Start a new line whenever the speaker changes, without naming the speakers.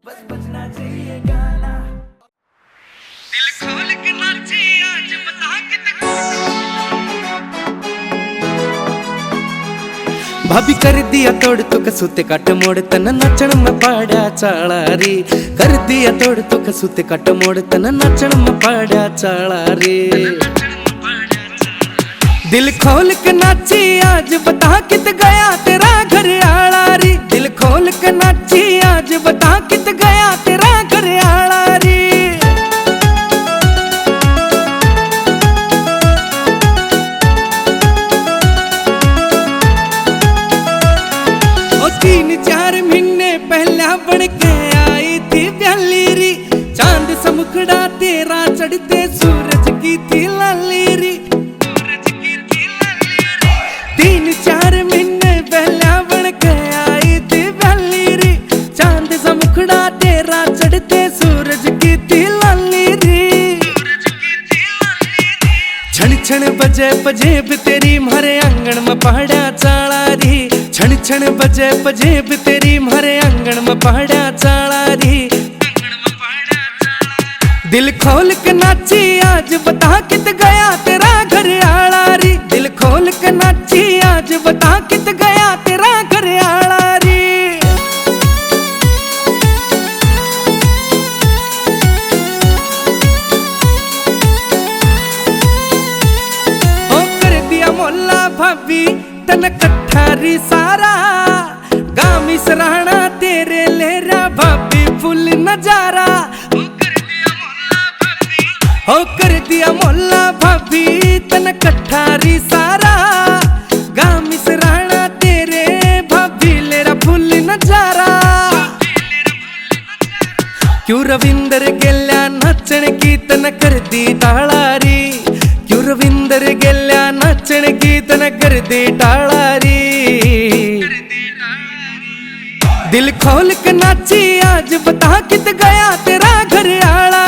बस बजना चाहिए गाना। दिल खोल के नाची आज बता कितने।
भाभी कर दिया तोड़ तू कसूते कट मोड़ तन नचण में पाड़ा चाला रे। कर दिया तोड़ तू कसूते कट मोड़ तन नचण में पाड़ा चाला रे। दिल खोल के नाची आज बता कित गया तेरा घर आला रे। दिल खोल के नाची आज बता कित गया तेरा घर आला रे। ओ 3-4 महीने पहला बन के आई थी प्याली री। चांद समुखड़ा तेरा चढ़ते सूरज की थी लाली री। 3-4 महीने पहला बन के आई थी प्याली री। चांद समुखड़ा तेरा चढ़ते सूरज की थी लाली री। छण छण बजे पजेब तेरी म्हारे आंगन में पहाड़ा चाला री। छण छण बजे पजेब तेरी म्हारे आंगन में पहाड़ा चाला री। दिल खोल के नाची आज बता कित गया तेरा घर आला री। दिल खोल के नाची आज बता कित गया तेरा घर आला री। ओ कर दिया मोला भाभी तन कट्ठारी सारा। गामी सराहना तेरे लेरा भाभी फुल नजारा। हो कर दिया मोला भाभी तन कट्ठारी सारा। गामी सराहना तेरे भाभी लेरा फुल नजारा। क्यों रविंदर गेल्या नाचण की तन कर दी टाळा री। क्यों रविंदर गेल्या नाचण की तन कर दी टाळा री। दिल खोल के नाची आज बता कित गया तेरा घर आला